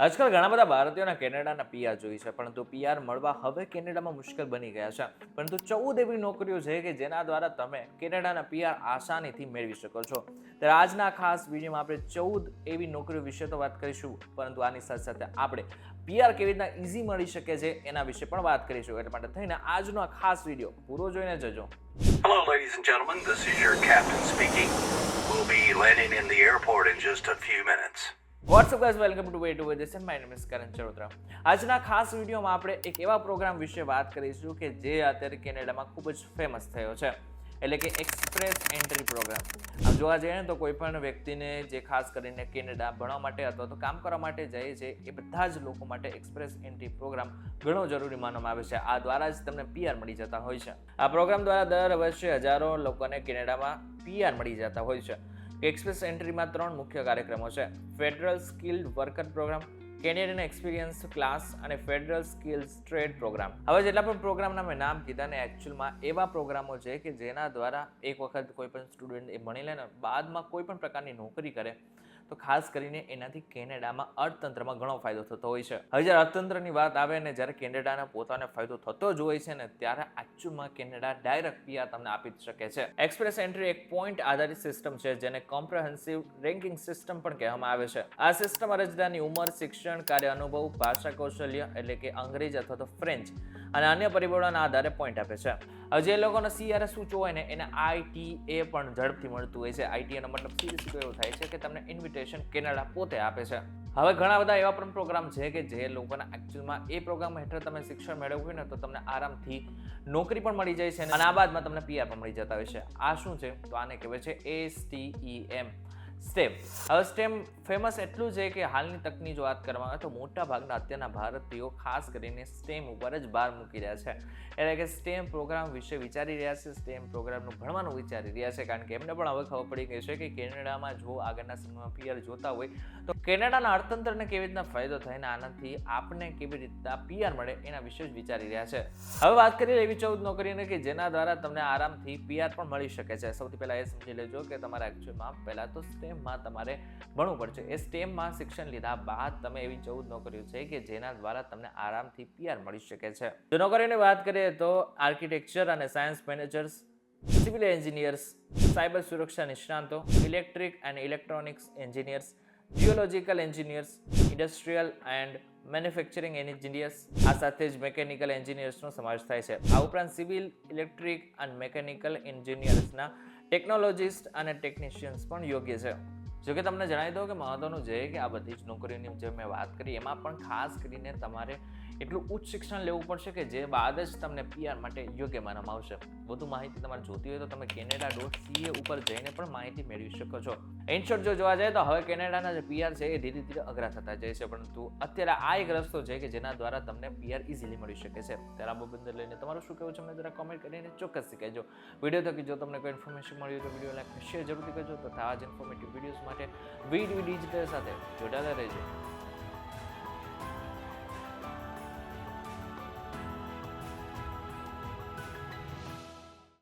આજકાલ ઘણા બધા ભારતીયોના કેનેડાના પીઆર જોઈ છે, પરંતુ પીઆર મળવા હવે કેનેડામાં મુશ્કેલ બની ગયા છે. પરંતુ 14 એવી નોકરીઓ છે કે જેના દ્વારા તમે કેનેડાના પીઆર આસાનીથી મેળવી શકો છો. ત્યારે આજના ખાસ વિડીયોમાં આપણે 14 એવી નોકરીઓ વિશે તો વાત કરીશું, પરંતુ આની સાથે સાથે આપણે પીઆર કેવી રીતના ઇઝી મળી શકે છે એના વિશે પણ વાત કરીશું. એટલે માટે થઈને આજનો આ ખાસ વિડીયો પૂરો જોઈને જજો. Hello, ladies and gentlemen. This is your captain speaking. We'll be landing in the airport in just a few minutes. What's up guys, welcome to Way to Way. This is my name is Karan Charotra. આજના ખાસ વિડીયોમાં આપણે એક એવા programme વિશે વાત કરીશું કે જે અત્યારે કેનેડામાં ખૂબ જ ફેમસ થયો છે, એટલે કે એક્સપ્રેસ એન્ટ્રી પ્રોગ્રામ. આમ જોવા જઈએ ને તો કોઈ પણ વ્યક્તિને જે ખાસ કરીને કેનેડા ભણવા માટે અથવા તો કામ કરવા માટે જાય છે એ બધા જ લોકો માટે એક્સપ્રેસ એન્ટ્રી પ્રોગ્રામ ઘણો જરૂરી માનવામાં આવે છે. આ દ્વારા જ તમને પીઆર મળી જતા હોય છે. આ પ્રોગ્રામ દ્વારા દર વર્ષે હજારો લોકોને કેનેડામાં પીઆર મળી જતા હોય છે. એક્સપ્રેસ એન્ટ્રીમાં 3 મુખ્ય કાર્યક્રમો છે: federal skilled worker program, Canadian experience class અને ફેડરલ સ્કિલ્સ ટ્રેડ પ્રોગ્રામ. હવે જેટલા પણ પ્રોગ્રામના મેં નામ કીધા ને એકચ્યુઅલમાં એવા પ્રોગ્રામો છે કે જેના દ્વારા એક વખત કોઈ પણ સ્ટુડન્ટ એ ભણી લે ને બાદમાં કોઈ પણ પ્રકારની નોકરી કરે તો ખાસ કરીને એનાથી કેનેડામાં અર્થતંત્રમાં ઘણો ફાયદો થતો હોય છે. હવે જ્યારે અર્થતંત્રની વાત આવે ને જ્યારે કેનેડાને પોતાને ફાયદો થતો જ હોય છે ને ત્યારે એકચ્યુઅલમાં કેનેડા ડાયરેક્ટ પીઆર તમને આપી શકે છે. એક્સપ્રેસ એન્ટ્રી એક પોઈન્ટ આધારિત સિસ્ટમ છે જેને કોમ્પ્રિહેન્સિવ રેન્કિંગ સિસ્ટમ પણ કહેવામાં આવે છે. આ સિસ્ટમ અરજદારની ઉંમર, શિક્ષણ, કાર્ય અનુભવ, ભાષા કૌશલ્ય એટલે કે અંગ્રેજી અથવા તો ફ્રેન્ચ અને અન્ય પરિબળોના આધારે પોઈન્ટ આપે છે. હવે જે લોકોનો CRS ઊંચો હોય ને એને ITA પણ ઝડપથી મળતું હોય છે. ITA નો મતલબ સીધું એવું થાય છે કે તમને ઇન્વિટેશન કેનેડા પોતે આપે છે. હવે ઘણા બધા એવા પણ પ્રોગ્રામ છે કે જે લોકોના એકચ્યુઅલમાં એ પ્રોગ્રામ હેઠળ તમે શિક્ષણ મેળવ્યું હોય ને તો તમને આરામથી નોકરી પણ મળી જાય છે અને આ બાદમાં તમને પીઆર પણ મળી જતા હોય છે. આ શું છે તો આને કહેવાય છે STEM. સ્ટેમ. હવે સ્ટેમ ફેમસ એટલું છે કે હાલની તકની જો વાત કરવામાં આવે તો મોટા ભાગના અત્યારના ભારતીયો ખાસ કરીને સ્ટેમ ઉપર જ ભાર મૂકી રહ્યા છે. એટલે કે સ્ટેમ પ્રોગ્રામ વિશે વિચારી રહ્યા છે, સ્ટેમ પ્રોગ્રામનું ભણવાનું વિચારી રહ્યા છે, કારણ કે એમને પણ હવે ખબર પડી ગઈ છે કે કેનેડામાં જો આગળના સમયમાં પીઆર જોતા હોય તો કેનેડાના અર્થતંત્રને કેવી રીતના ફાયદો થાય ને આનાથી આપણને કેવી રીતના પીઆર મળે એના વિશે જ વિચારી રહ્યા છે. હવે વાત કરીએ એવી 14 નોકરીઓની કે જેના દ્વારા તમને આરામથી પીઆર પણ મળી શકે છે. સૌથી પહેલા એ સમજી લેજો કે તમારા એકચ્યુઅલમાં પહેલા તો સ્ટેમમાં તમારે ભણવું પડશે. એ સ્ટેમમાં શિક્ષણ લીધા બાદ તમે એવી 14 નોકરીઓ છે કે જેના દ્વારા તમને આરામથી પીઆર મળી શકે છે. જો નોકરીઓની વાત કરીએ તો આર્કિટેક્ચર અને science managers, civil engineers, cyber સુરક્ષા નિષ્ણાંતો, electric and electronics engineers, geological engineers, industrial and manufacturing engineers, આ સાથે જ મિકેનિકલ એન્જિનિયર્સનો સમાવેશ થાય છે. આ ઉપરાંત સિવિલ, ઇલેક્ટ્રિક અને મિકેનિકલ એન્જિનિયર્સના ટેકનોલોજીસ્ટ અને ટેકનિશિયન્સ પણ યોગ્ય છે. જોકે તમને જણાવી દઉં કે મહત્વનું છે કે આ બધી જ નોકરીઓની જે મેં વાત કરી એમાં પણ ખાસ કરીને તમારે એટલું ઉચ્ચ શિક્ષણ લેવું પડશે કે જે બાદ જ તમને પીઆર માટે યોગ્ય માનવામાં આવશે. વધુ માહિતી તમારે જોતી હોય તો તમે canada.ca ઉપર જઈને પણ માહિતી મેળવી શકો છો. ઇન શોર્ટ જો જોવા જાય તો હવે કેનેડાના જે પીઆર છે એ ધીરે ધીરે અઘરા થતા જાય છે, પરંતુ અત્યારે આ એક રસ્તો છે કે જેના દ્વારા તમને પીઆર ઇઝીલી મળી શકે છે. ત્યારે આ બાબત લઈને તમારું શું કહેવું છે મને જરા કોમેન્ટ કરીને ચોક્કસથી કહેજો. વિડીયો થકી જો તમને કોઈ ઇન્ફોર્મેશન મળ્યું તો વિડીયો લાઈક શેર જરૂરથી કરજો તથા આ જ ઇન્ફોર્મેટિવ વિડીયોઝ માટે વીડ ડિજિટલ સાથે જોડાયેલા રહેજો.